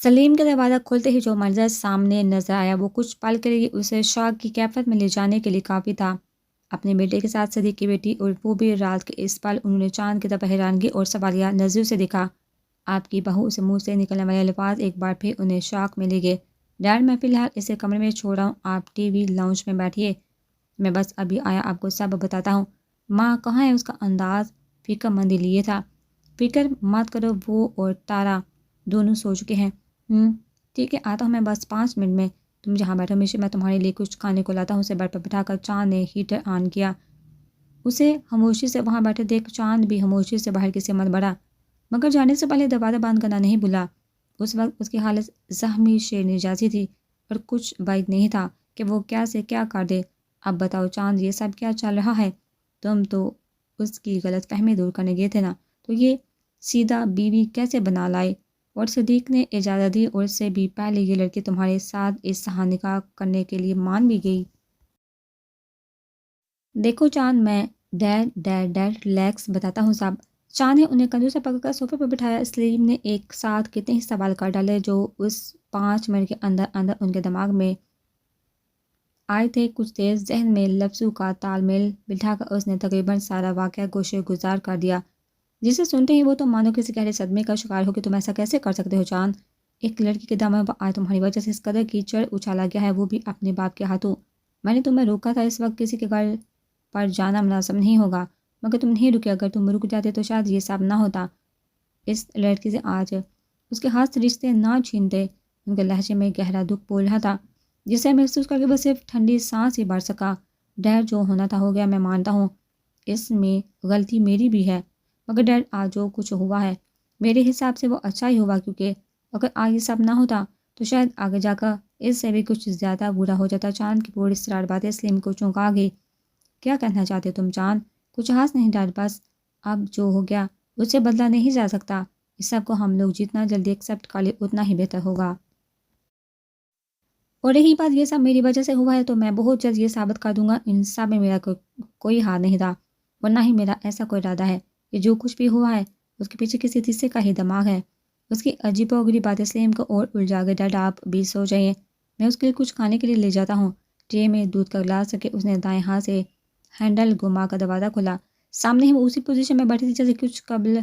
سلیم کا دروازہ کھلتے ہی جو منظر سامنے نظر آیا وہ کچھ پل کے لیے اسے شوق کی کیفیت میں لے جانے کے لیے کافی تھا۔ اپنے بیٹے کے ساتھ صدیق کی بیٹی اور وہ بھی رات کے اس پل انہوں نے چاند کی طرف حیرانگی اور سوالیہ نظروں سے دیکھا۔ آپ کی بہو سے منہ سے نکلنے والے الفاظ ایک بار پھر انہیں شوق میں لے گئے۔ ڈیڈ میں فی الحال اسے کمرے میں چھوڑ رہا ہوں، آپ ٹی وی لاؤنج میں بیٹھیے، میں بس ابھی آیا آپ کو سب بتاتا ہوں۔ ماں کہاں ہے؟ اس کا انداز فکر مندی لیے تھا۔ فکر مت کرو، وہ اور تارا دونوں سو چکے ہیں۔ ٹھیک ہے، آتا ہوں میں بس 5 منٹ میں، تم جہاں بیٹھو ہمیشہ میں تمہارے لیے کچھ کھانے کو لاتا ہوں۔ اسے بیڈ پر بٹھا کر چاند نے ہیٹر آن کیا۔ اسے خاموشی سے وہاں بیٹھے دیکھ چاند بھی خاموشی سے باہر کی سمت بڑھا، مگر جانے سے پہلے دروازہ بند کرنا نہیں بھولا۔ اس وقت اس کی حالت زخمی شیرنی جیسی تھی اور کچھ بعید نہیں تھا کہ وہ کیا سے کیا کر دے۔ اب بتاؤ چاند، یہ سب کیا چل رہا ہے؟ تم تو اس کی غلط فہمی دور کرنے گئے تھے نا، تو یہ سیدھا بیوی کیسے بنا لائے؟ اور صدیق نے اجازت دی اور اس سے بھی پہلے یہ لڑکی تمہارے ساتھ اس سہا نکاح کرنے کے لیے مان بھی گئی۔ دیکھو چاند، میں ڈیڈ ڈیڈ ڈیڈ ریلیکس، بتاتا ہوں سب۔ چاند نے انہیں کندھوں سے پکڑ کر صوفے پر بٹھایا۔ سلیم نے ایک ساتھ کتنے ہی سوال کر ڈالے جو اس 5 منٹ کے اندر اندر ان کے دماغ میں آئے تھے۔ کچھ دیر ذہن میں لفظوں کا تال میل بٹھا کر اس نے تقریباً سارا واقعہ گوشے گزار کر دیا، جسے سنتے ہی وہ تو مانو کسی گہرے صدمے کا شکار ہو کہ تم ایسا کیسے کر سکتے ہو چاند؟ ایک لڑکی کے دامن پر آج تمہاری وجہ سے اس قدر کیچڑ اچھالا گیا ہے، وہ بھی اپنے باپ کے ہاتھوں۔ میں نے تمہیں روکا تھا، اس وقت کسی کے گھر پر جانا مناسب نہیں ہوگا، مگر تم نہیں رکے۔ اگر تم رک جاتے تو شاید یہ سب نہ ہوتا۔ اس لڑکی سے آج اس کے ہاتھ رشتے نہ چھینتے۔ ان کے لہجے میں گہرا دکھ بول رہا تھا جسے محسوس کر کے بس صرف ٹھنڈی سانس ہی بھر سکا۔ ڈیڈ، جو ہونا تھا ہو گیا، میں مانتا ہوں اس میں غلطی میری بھی ہے، مگر ڈیڈ آج جو کچھ ہوا ہے میرے حساب سے وہ اچھا ہی ہوا، کیونکہ اگر آج یہ سب نہ ہوتا تو شاید آگے جا کر اس سے بھی کچھ زیادہ برا ہو جاتا۔ چاند کی پوری سراٹ باتیں سلیم کو چونکا گئی۔ کیا کہنا چاہتے تم چاند؟ کچھ خاص نہیں ڈیڈ، بس اب جو ہو گیا اس سے بدلا نہیں جا سکتا۔ اس سب کو ہم لوگ جتنا جلدی ایکسیپٹ کر لیں اتنا ہی بہتر ہوگا۔ اور رہی بات یہ سب میری وجہ سے ہوا ہے تو میں بہت جلد یہ ثابت کر دوں گا ان سب میں میرا کوئی ہاتھ نہیں تھا، ورنہ ہی میرا ایسا کوئی ارادہ ہے کہ جو کچھ بھی ہوا ہے اس کے پیچھے کسی تیسرے کا ہی دماغ ہے۔ اس کی عجیب و غریب باتیں سلیم کو اور الجھا گئے۔ ڈیڈ آپ بھی سو جائیے، میں اس کے لیے کچھ کھانے کے لیے لے جاتا ہوں۔ ٹرے میں دودھ کا گلاس رکھ کے اس نے دائیں ہاتھ سے ہینڈل گھما کر دروازہ کھولا۔ سامنے ہی وہ اسی پوزیشن میں بیٹھی تھی جیسے کچھ قبل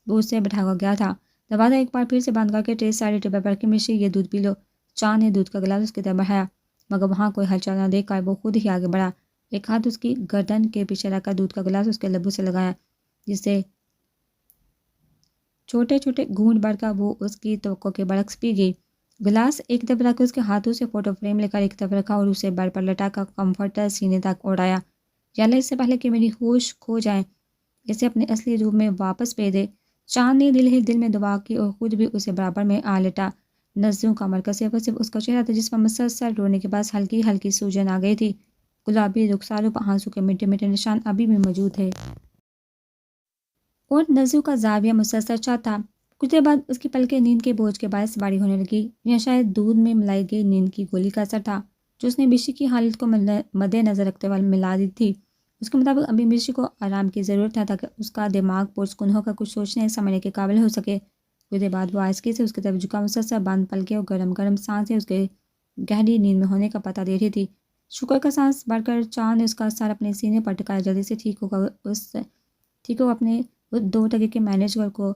وہ اس سے بٹھا کر گیا تھا۔ دروازہ ایک بار پھر سے بند کر کے ٹرے سائڈ ٹیبل پر رکھی۔ مرشی، یہ دودھ پی لو۔ چاند نے دودھ کا گلاس اس کی طرف بڑھایا، مگر وہاں کوئی ہلچل نہ دیکھ کر وہ خود ہی آگے بڑھا۔ ایک ہاتھ اس کی گردن کے پیچھے رکھ کر دودھ کا گلاس اس کے لبوں سے لگایا، جس سے چھوٹے چھوٹے گھونٹ بھر کر وہ اس کی توقع کے برعکس پی گئی۔ گلاس ایک طرف رکھ کے اس کے ہاتھوں سے فوٹو فریم لے کر ایک طرف رکھا اور اسے بیڈ پر لٹا کر کمفرٹر سینے تک اڑایا۔ یا اللہ، اس سے پہلے کہ میری ہوش کھو جائیں اسے اپنے اصلی روپ میں واپس بھیج دے۔ چاند نے دل ہی دل میں دعا کی اور خود بھی اسے برابر میں آ لٹا۔ نظروں کا مرکز صرف اس کا چہرہ تھا جس پر مسلسل رونے کے بعد ہلکی ہلکی سوجن آ گئی تھی۔ گلابی رخساروں پر آنسو کے میٹھے میٹھے نشان ابھی بھی موجود تھے اور نظروں کا زاویہ مسلسل چاہتا تھا۔ کچھ دیر بعد اس کی پلکیں نیند کے بوجھ کے باعث بھاری ہونے لگی۔ یہ شاید دودھ میں ملائی گئی نیند کی گولی کا اثر تھا جو اس نے مرشی کی حالت کو مد نظر رکھتے ہوئے ملا دی تھی۔ اس کے مطابق ابھی مرشی کو آرام کی ضرورت ہے تاکہ اس کا دماغ پرسکون ہو کر کچھ سوچنے سمجھنے کے قابل ہو سکے۔ کچھ دیر بعد وہ آہستگی سے اس کی طرف جھکا۔ مسلسل بند پلکیں اور گرم گرم سانسیں اس کے گہری نیند میں ہونے کا پتہ دے رہی تھی۔ شکر کا سانس بھر کر چاند نے اس کا سر اپنے سینے پر ٹکایا۔ جلدی سے ٹھیک ہو اپنے 2 دقیقے مینیجر کو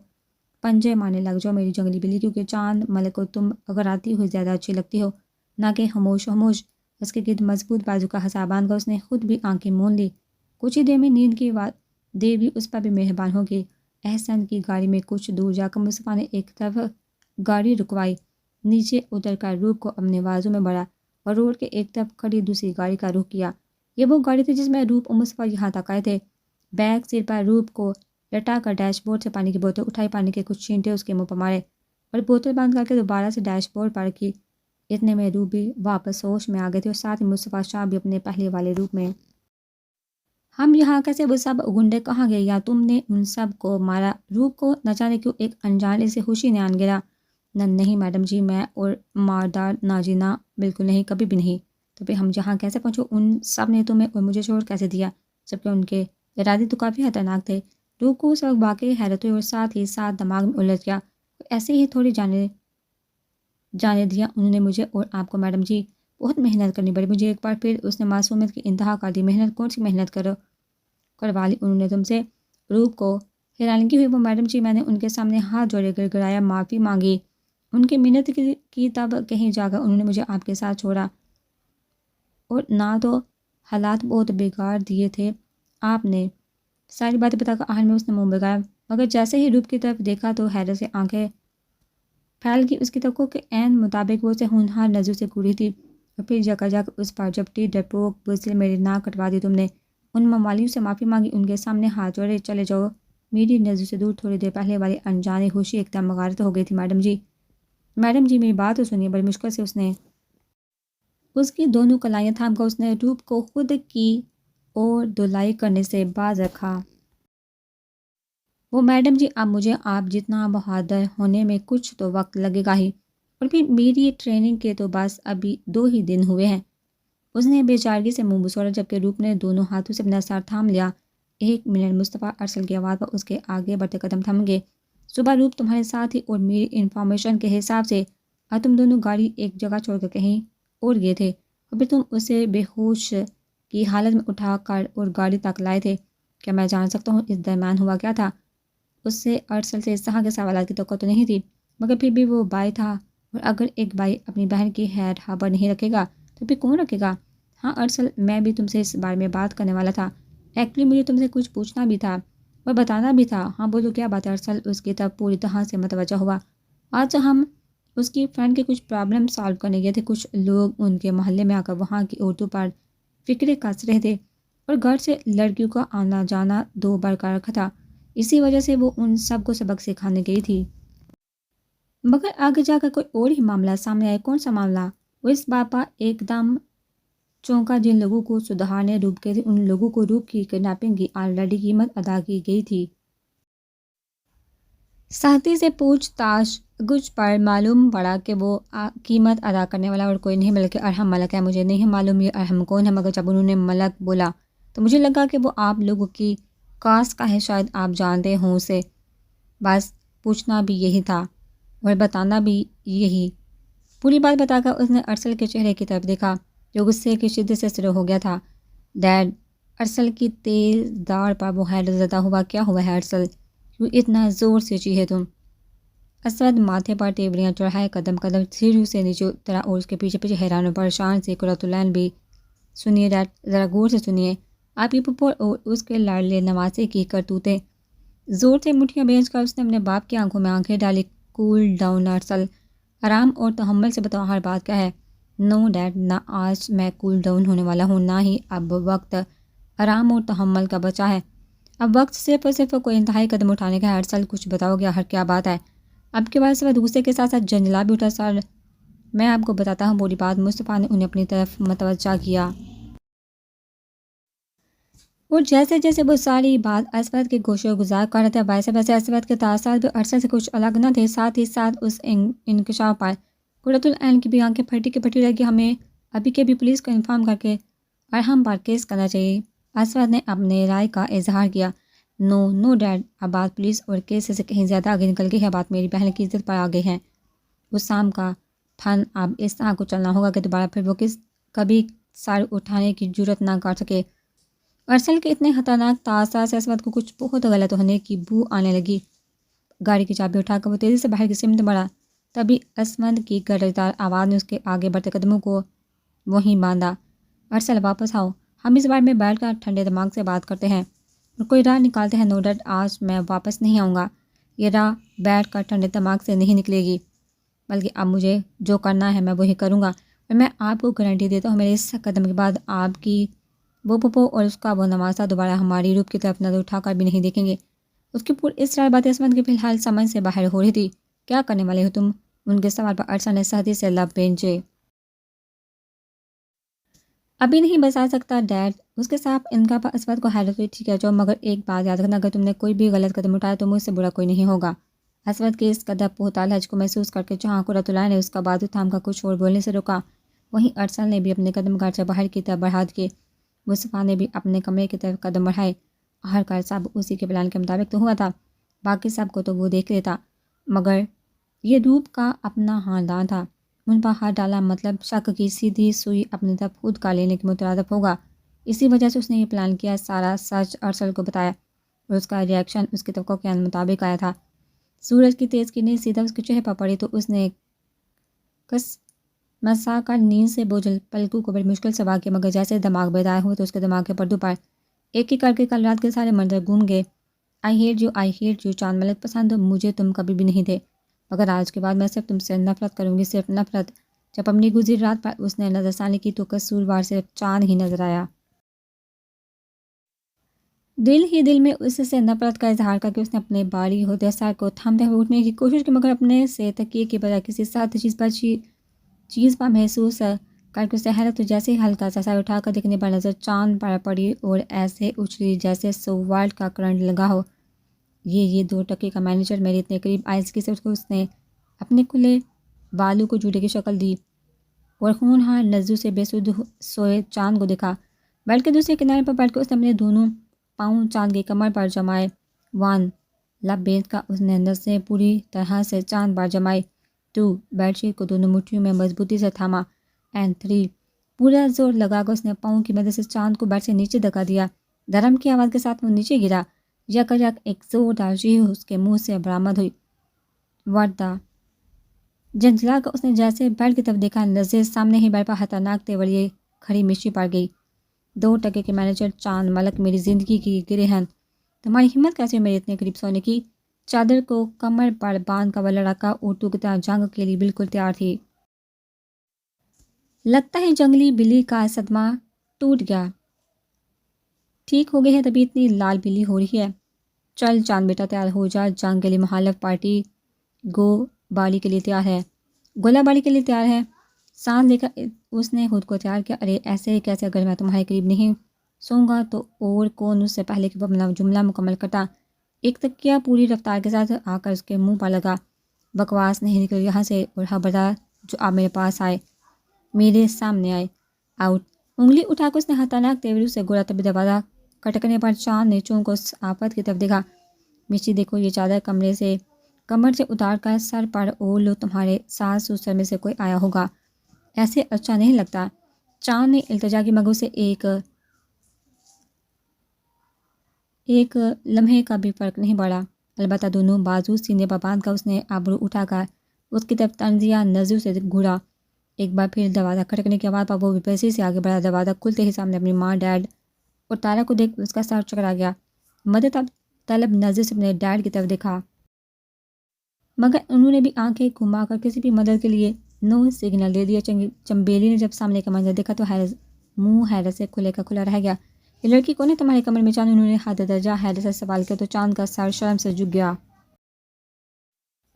پنجے مارنے لگ جاؤ میری جنگلی بلی، کیونکہ چاند ملک کو تم اگراتی ہوئی زیادہ اچھی لگتی ہو، نہ کہ خاموش خاموش۔ اس کے گرد مضبوط بازو کا حصہ باندھ کر اس نے خود بھی آنکھیں مون لی۔ کچھ ہی دیر میں نیند کی دیوی اس پر بھی مہربان ہوگی۔ احسن کی گاڑی میں کچھ دور جا کر مصطفیٰ نے ایک طرف گاڑی رکوائی، نیچے اتر کر روپ کو اپنے بازو میں بڑھا اور روڈ کے ایک طرف کھڑی دوسری گاڑی کا رخ کیا۔ یہ وہ گاڑی تھی جس میں روپ اور مصطفیٰ یہاں تک آئے تھے۔ بیک سیٹ پر روپ کو لٹا کر ڈیش بورڈ سے پانی کی بوتل اٹھائی، پانی کے کچھ چھینٹے اس کے منہ پر مارے اور بوتل بند کر کے دوبارہ سے ڈیش بورڈ پر رکھی۔ اتنے میں روپ بھی واپس ہوش میں آ گئے تھے اور ساتھ ہی مصطفیٰ شاہ بھی اپنے پہلے والے روپ میں۔ ہم یہاں کیسے؟ وہ سب گنڈے کہاں گئے؟ یا تم نے ان سب کو مارا؟ روپ کو نہ جانے کیوں ایک انجانے سے خوشی نے آن گرا۔ نہیں میڈم جی، میں اور ماردار ناجینا بالکل نہیں، کبھی بھی نہیں۔ تو پھر ہم یہاں کیسے پہنچے؟ ان سب نے تمہیں اور مجھے چھوڑ کیسے دیا؟ جبکہ ان کے ارادے تو کافی خطرناک تھے۔ روح کو اس وقت واقعی حیرت ہوئی اور ساتھ ہی ساتھ دماغ میں الجھ گیا۔ ایسے ہی تھوڑی جانے جانے دیا انہوں نے مجھے اور آپ کو میڈم جی، بہت محنت کرنی پڑی مجھے۔ ایک بار پھر اس نے معصومیت کی انتہا کر دی۔ محنت کون سی محنت کروا لی انہوں نے تم سے؟ روپ کو حیرانگی ہوئی۔ وہ میڈم جی، میں نے ان کے سامنے ہاتھ جوڑے گر گرایا، معافی مانگی ان کی منت کی تب کہیں جا کر انہوں نے مجھے آپ کے ساتھ چھوڑا، اور نہ تو حالات بہت بگاڑ دیے تھے آپ نے۔ ساری باتیں بتا کر آخر میں اس نے منہ بگایا، مگر جیسے ہی روپ کی طرف دیکھا تو حیرت سے آنکھیں پھیل گئی۔ اس کی توقع کے عین مطابق وہ اسے ہونہار نظر سے گھوری تھی، اور پھر جگہ جگہ اس پر جھپٹی ڈرپوک بزدل میری ناک کٹوا دی تم نے۔ ان ممالیوں سے معافی مانگی، ان کے سامنے ہاتھ جوڑے، چلے جاؤ میری نظر سے دور۔ تھوڑی دیر پہلے والی انجانے ہوشی ایک دم غارت ہو گئی تھی۔ میڈم جی، میڈم جی میری بات تو سنیے۔ بڑی مشکل سے اس کی دونوں کلائیاں تھام کر اس نے روپ کو خود کی اور دلائی کرنے سے باز رکھا۔ وہ میڈم جی، اب مجھے آپ جتنا بہادر ہونے میں کچھ تو وقت لگے گا ہی، اور پھر میری ٹریننگ کے تو بس ابھی 2 ہی دن ہوئے ہیں۔ اس نے بے چارگی سے منہ بسوڑا، جبکہ روپ نے دونوں ہاتھوں سے اپنا سر تھام لیا۔ 1 منٹ مصطفیٰ ارسل کی آواز پر اس کے آگے بڑھتے قدم تھم گئے۔ صبح روپ تمہارے ساتھ ہی، اور میری انفارمیشن کے حساب سے اور تم دونوں گاڑی ایک جگہ چھوڑ کر کہیں اور گئے تھے، اور پھر تم اسے بے ہوش کی حالت میں اٹھا کر اور گاڑی تک لائے تھے۔ کیا میں جان سکتا ہوں اس درمیان ہوا کیا تھا؟ اس سے ارسل سے اس طرح کے سوالات کی توقع تو نہیں تھی، مگر پھر بھی وہ بھائی تھا، اور اگر ایک بھائی اپنی بہن کی خیر خبر نہیں رکھے گا تو پھر کون رکھے گا؟ ہاں ارسل، میں بھی تم سے اس بارے میں بات کرنے والا تھا۔ ایکچولی مجھے تم سے کچھ پوچھنا بھی تھا اور بتانا بھی تھا۔ ہاں بولو، کیا بات ہے؟ ارسل اس کی طرف پوری طرح سے متوجہ ہوا۔ آج ہم اس کی فرینڈ کے کچھ پرابلم سالو کرنے گئے تھے۔ کچھ لوگ ان کے محلے میں آ کر وہاں کی عورتوں پر فکرے کس رہے تھے، اور گھر سے لڑکیوں کا آنا جانا 2 برقرار رکھا تھا۔ اسی وجہ سے وہ ان سب کو سبق سکھانے گئی تھی۔ مگر آگے جا کر کوئی اور ہی معاملہ سامنے آیا۔ کون سا معاملہ؟ وہ اس بات پر ایک دم چونکا جن لوگوں کو سدھارنے روپ کے تھے، ان لوگوں کو روپ کی کڈنیپنگ کی آلریڈی قیمت ادا کی گئی تھی۔ سختی سے پوچھ تاچھ گچھ پر معلوم پڑا کہ وہ قیمت ادا کرنے والا اور کوئی نہیں بلکہ ارحم ملک ہے۔ مجھے نہیں معلوم یہ ارحم کون ہے، مگر جب انہوں نے ملک بولا تو مجھے لگا کہ وہ آپ لوگوں کی کاسٹ کا ہے، شاید آپ جانتے ہوں اسے۔ بس پوچھنا بھی یہی تھا اور بتانا بھی یہی۔ پوری بات بتا کر اس نے ارسل کے چہرے کی طرف دیکھا، جو غصے کی شدت سے سرخ ہو گیا تھا۔ ڈیڈ، ارسل کی تیز داڑھ پر وہ حیرت زدہ ہوا۔ کیا ہوا ہے ارسل؟ کیوں اتنا زور سے چیخے تم؟ اسود ماتھے پر تیوریاں چڑھائے قدم قدم سیڑھیوں سے نیچے اترا، اور اس کے پیچھے پیچھے حیران و پریشان سے قرۃ العین بھی۔ سنیے ڈیڈ، ذرا غور سے سنیے، آپ کی پھپھو اور اس کے لاڈلے نواسے کی کرتوتیں۔ زور سے مٹھیاں بھیج کر اس نے اپنے باپ کی آنکھوں میں آنکھیں ڈالی۔ کول ڈاؤن ارسل، آرام اور تحمل سے بتاؤ ہر بات کیا ہے۔ نو ڈیڈ، نہ آج میں کول ڈاؤن ہونے والا ہوں، نہ ہی اب وقت آرام اور تحمل کا بچا ہے۔ اب وقت صرف اور صرف کوئی انتہائی قدم اٹھانے کا ہے۔ ارسل، کچھ بتاؤ گے؟ ہر کیا بات ہے؟ اب کے بعد سب غصے کے ساتھ ساتھ جنجلا بھی اٹھا۔ سر، میں آپ کو بتاتا ہوں پوری بات۔ مصطفیٰ نے انہیں اپنی طرف متوجہ کیا، اور جیسے جیسے وہ ساری بات اسود کے گوشے گزار کر رہے تھے، ویسے ویسے اسود کے تاثرات بھی ارسل سے کچھ الگ نہ تھے۔ ساتھ ہی ساتھ اس انکشاف پر قرۃ العین کی بھی آنکھیں پھٹی کی پھٹی رہ گئی۔ ہمیں ابھی کے بھی پولیس کو انفارم کر کے ارحم پر کیس کرنا چاہیے، اسود نے اپنے رائے کا اظہار کیا۔ نو ڈیڈ، اب بات پولیس اور کیس سے کہیں زیادہ آگے نکل گئی ہے۔ بات میری بہن کی عزت پر آ گئی ہے۔ حسام کا پھن اب اس طرح کو چلنا ہوگا کہ دوبارہ پھر وہ کبھی سر اٹھانے کی جرت نہ کر سکے۔ ارسل کے اتنے خطرناک تاثرات سے اسود کو کچھ بہت غلط ہونے کی بو آنے لگی۔ گاڑی کی چابی اٹھا کر وہ تیزی سے باہر کی سمت بڑھا۔ تبھی اسود کی گرجدار آواز نے اس کے آگے بڑھتے قدموں کو وہیں باندھا۔ ارسل، واپس آؤ، ہم اس بارے میں بیٹھ کر ٹھنڈے دماغ سے بات کرتے ہیں اور کوئی راہ نکالتے ہیں۔ نو ڈیڈ، آج میں واپس نہیں آؤں گا۔ یہ راہ بیٹھ کر ٹھنڈے دماغ سے نہیں نکلے گی، بلکہ اب مجھے جو کرنا ہے میں وہی کروں گا، اور میں آپ کو گارنٹی دیتا ہوں میرے اس قدم کے بعد آپ کی وہ پھپھو اور اس کا وہ نواسہ دوبارہ ہماری روپ کی طرف نظر اٹھا کر بھی نہیں دیکھیں گے۔ اس کی پور اس طرح باتیں اسود کی فی الحال سمجھ سے باہر ہو رہی تھی۔ کیا کرنے والے ہو تم؟ ان کے سوال پر ارسل نے سختی سے لب بھینچے۔ ابھی نہیں بتا سکتا ڈیڈ، اس کے صاف انکار پر اسود کو حیرت ہوئی۔ ٹھیک ہے جو، مگر ایک بات یاد رکھنا، اگر تم نے کوئی بھی غلط قدم اٹھایا تو مجھ سے برا کوئی نہیں ہوگا۔ اسود کے اس قدر پختہ لہجے کو محسوس کر کے جہاں قرۃ العین نے اس کا بازو تھام کر کچھ اور بولنے سے روکا، وہیں ارسل نے بھی اپنے قدم گھر سے باہر کی طرف بڑھا دیے۔ مصطفیٰ نے بھی اپنے کمرے کی طرف قدم بڑھائے۔ آخرکار سب اسی کے پلان کے مطابق تو ہوا تھا، باقی سب کو تو وہ دیکھ لیتا، مگر یہ روپ کا اپنا خاندان تھا، ان پر ہاتھ ڈالا، مطلب شک کی سیدھی سوئی اپنی طرف خود کا لینے کے مترادف ہوگا۔ اسی وجہ سے اس نے یہ پلان کیا، سارا سچ ارسل کو بتایا، اور اس کا ریئیکشن اس کی توقع کے مطابق آیا تھا۔ سورج کی تیز کرنیں سیدھا اس کے چہرے پر پڑی تو اس نے کس مسا کر نیند سے بوجھل پلکوں کو بڑی مشکل سے واقع، مگر جیسے دماغ بیدار ہوئے تو اس کے دماغ کے پردوں پر ایک ایک کر کے کل رات کے سارے منظر گھوم گئے۔ آئی ہیٹ یو چاند ملک پسند، مجھے تم کبھی بھی نہیں تھے، مگر آج کے بعد میں صرف تم سے نفرت کروں گی، صرف نفرت۔ جب اپنی گزری رات پر اس نے نظر ثانی کی تو قصوروار صرف چاند ہی نظر آیا۔ دل ہی دل میں اس سے نفرت کا اظہار کر کے اس نے اپنے باری ہوتے سر کو تھامتے ہوئے اٹھنے کی کوشش کی، مگر اپنے سے تکیے کی بجائے کسی سخت چیز پر محسوس کر کے اسے حیرت، جیسے ہی ہلکا سا سر اٹھا کر دیکھنے پر نظر چاند پر پڑی اور ایسے اچھلی جیسے 100 واٹ کا کرنٹ لگا ہو۔ یہ 2 ٹکے کا مینیجر میرے اتنے قریب آئے کہ اس نے اپنے کھلے بالوں کو جوڑے کی شکل دی اور ہونہار نظروں سے بے سود سوئے چاند کو دیکھا۔ بیڈ کے دوسرے کنارے پر بیٹھ کر اس نے اپنے دونوں پاؤں چاند کی کمر پر جمائے۔ 1 لب بیند کا اس نے نظریں پوری طرح سے چاند پر جمائی۔ 2 بیڈ شیٹ کو دونوں مٹھیوں میں مضبوطی سے تھاما۔ اینڈ 3 پورا زور لگا کر اس نے پاؤں کی مدد سے چاند کو بیڈ سے نیچے دھکا دیا۔ دھرم کی آواز کے ساتھ وہ نیچے گرا۔ یک ایک زوردار چیخ اس کے منہ سے برآمد ہوئی۔ وردہ جھنجھلا کر اس نے جیسے بیڈ کی طرف دیکھا، نظریں سامنے ہی بیڈ پر خطرناک تیوریے کھڑی مشی پڑ گئی۔ 2 ٹکے کے مینیجر، چاند ملک، میری زندگی کی گرہن، تمہاری ہمت کیسے میرے اتنے قریب سونے کی؟ چادر کو کمر پر باندھ کر وہ لڑکا اورتوں کی طرح جنگ کے لیے بالکل تیار تھی۔ لگتا ہے جنگلی بلی کا صدمہ ٹوٹ گیا، ٹھیک ہو گئی ہے تبھی اتنی لال بلی ہو رہی ہے۔ چل چاند بیٹا، تیار ہو جا، جنگ کے لیے مخالف پارٹی گولہ باری کے لیے تیار ہے۔ سانس لے کر اس نے خود کو تیار کیا۔ ارے ایسے کیسے؟ اگر میں تمہارے قریب نہیں سوں گا تو اور کون؟ اس سے پہلے کہ وہ اپنا جملہ مکمل کرتا، ایک تکیہ پوری رفتار کے ساتھ آ کر اس کے منہ پر لگا۔ بکواس نہیں، نکلو یہاں سے، اور خبردار جو آپ میرے پاس آئے، میرے سامنے آئے، آؤٹ۔ انگلی اٹھا کر اس نے خطرناک تیوری سے گولا، تبھی دروازہ کھٹکنے پر چاند نے چونک اس آفت کی طرف دیکھا۔ مشی دیکھو، یہ چادر کمر سے اتار کر سر پر اوڑھ لو، تمہارے ساس سسر میں سے کوئی آیا ہوگا، ایسے اچھا نہیں لگتا۔ چاند نے التجا کی، مگر اسے ایک لمحے کا بھی فرق نہیں پڑا۔ البتہ دونوں بازو سینے پر باندھ کر اس نے ابرو اٹھا کر اس کی طرف طنزیہ نظروں سے گھورا۔ ایک بار پھر دروازہ کھٹکنے کی آواز پر وہ بے سے آگے بڑھا۔ دروازہ کھلتے ہی سامنے اپنی ماں، ڈیڈ اور تارا کو دیکھ اس کا سر چکرا گیا۔ مدد طلب نظر سے اپنے ڈیڈ کی طرف دیکھا، مگر انہوں نے بھی آنکھیں گھما کر کسی بھی مدد کے لیے نو سگنل دے دیا۔ چمبیلی نے جب سامنے کا منظر دیکھا تو منہ حیرت سے کھلے کا کھلا رہ گیا۔ یہ لڑکی کون ہے تمہارے کمرے میں چاند؟ انہوں نے حد درجہ حیرت سے سوال کیا تو چاند کا سر شرم سے جھک گیا۔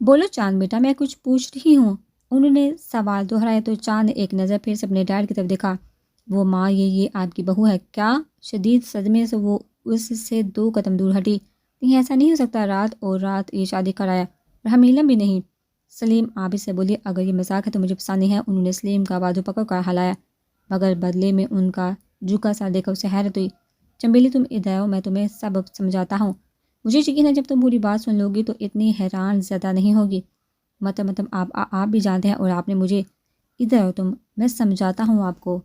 بولو چاند بیٹا، میں کچھ پوچھ رہی ہوں۔ انہوں نے سوال دہرایا تو چاند نے ایک نظر پھر سے اپنے ڈیڈ کی طرف دیکھا۔ وہ ماں، یہ آپ کی بہو ہے کیا؟ شدید صدمے سے وہ اس سے 2 قدم دور ہٹی۔ نہیں، ایسا نہیں ہو سکتا، رات یہ شادی کرایا، اور حمیلہ بھی نہیں۔ سلیم عابد سے بولی، اگر یہ مذاق ہے تو مجھے پسند نہیں ہے۔ انہوں نے سلیم کا بازو پکڑ کر ہلایا، مگر بدلے میں ان کا جھکا سر دیکھ کر اسے حیرت ہوئی۔ چمبیلی تم ادھر آؤ، میں تمہیں سب سمجھاتا ہوں۔ مجھے یقین ہے جب تم پوری بات سن لو گی تو اتنی حیران زدہ نہیں ہوگی۔ مطلب آپ بھی جانتے ہیں، اور آپ نے مجھے، ادھر آؤ تم، میں سمجھاتا ہوں آپ کو۔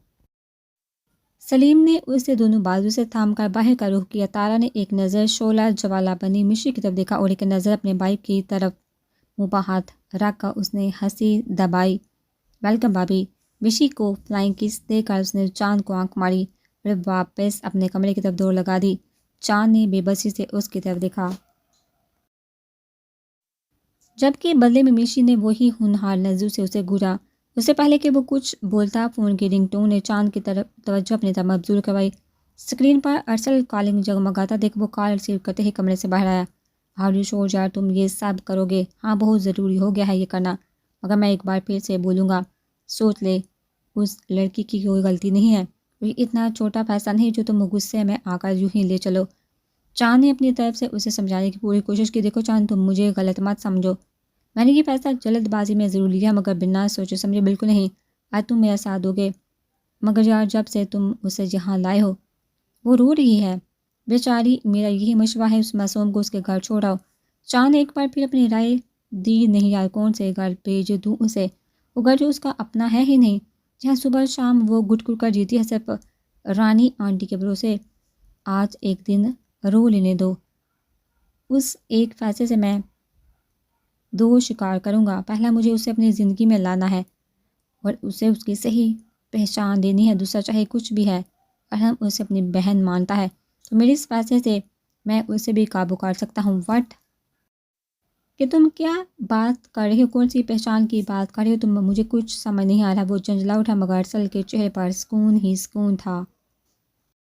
سلیم نے اسے دونوں بازو سے تھام کر باہر کا رخ کیا۔ تارا نے ایک نظر شعلہ جوالہ بنی مشی کی طرف دیکھا اور ایک نظر اپنے بھائی کی طرف۔ منہ پر ہاتھ رکھ کر اس نے ہنسی دبائی۔ ویلکم بھابھی۔ مشی کو فلائنگ کس دے کر اس نے چاند کو آنکھ ماری اور واپس اپنے کمرے کی طرف دوڑ لگا دی۔ چاند نے بے بسی سے اس کی طرف دیکھا، جبکہ بدلے میں مشی نے وہی ہونہار نظروں سے اسے گھورا۔ اس سے پہلے کہ وہ کچھ بولتا، فون کی رنگ ٹون نے چاند کی طرف توجہ اپنی طرف مبذول کروائی۔ اسکرین پر ارسل کالنگ جگمگاتا دیکھ وہ کال ریسیو کرتے ہی کمرے سے باہر آیا۔ ہاؤ ڈو شور یار، تم یہ سب کرو گے؟ ہاں، بہت ضروری ہو گیا ہے یہ کرنا، مگر میں ایک بار پھر سے بولوں گا، سوچ لے، اس لڑکی کی کوئی غلطی نہیں ہے، اور یہ اتنا چھوٹا فیصلہ نہیں جو تم غصے میں آ کر یوں ہی لے چلو۔ چاند نے اپنی طرف سے اسے سمجھانے کی پوری کوشش کی۔ دیکھو چاند، تم مجھے غلط مت سمجھو، میں نے یہ فیصلہ جلد بازی میں ضرور لیا، مگر بنا سوچے سمجھے بالکل نہیں۔ آج تم میرا ساتھ دو گے، مگر یار جب سے تم اسے یہاں لائے ہو وہ رو رہی ہے بیچاری، میرا یہی مشورہ ہے اس معصوم کو اس کے گھر چھوڑ آؤ۔ چاند نے ایک بار پھر اپنی رائے دی، نہیں یار، کون سے گھر بھیج دوں اسے؟ وہ گھر جو اس کا اپنا ہے ہی نہیں، جہاں صبح شام وہ گٹ گٹ کر جیتی ہے صرف رانی آنٹی کے بھروسے۔ آج ایک دن رو لینے دو، اس ایک فیصلے سے میں دو شکار کروں گا۔ پہلا، مجھے اسے اپنی زندگی میں لانا ہے اور اسے اس کی صحیح پہچان دینی ہے۔ دوسرا، چاہے کچھ بھی ہے، اگر ہم اسے اپنی بہن مانتا ہے تو میرے اس فیصلے سے میں اسے بھی قابو کر سکتا ہوں۔ وٹ کہ تم کیا بات کر رہی ہو؟ کون سی پہچان کی بات کر رہی ہو تم؟ مجھے کچھ سمجھ نہیں آ رہا۔ وہ جھنجھلا اٹھا مگر سل کے چہرے پر سکون ہی سکون تھا۔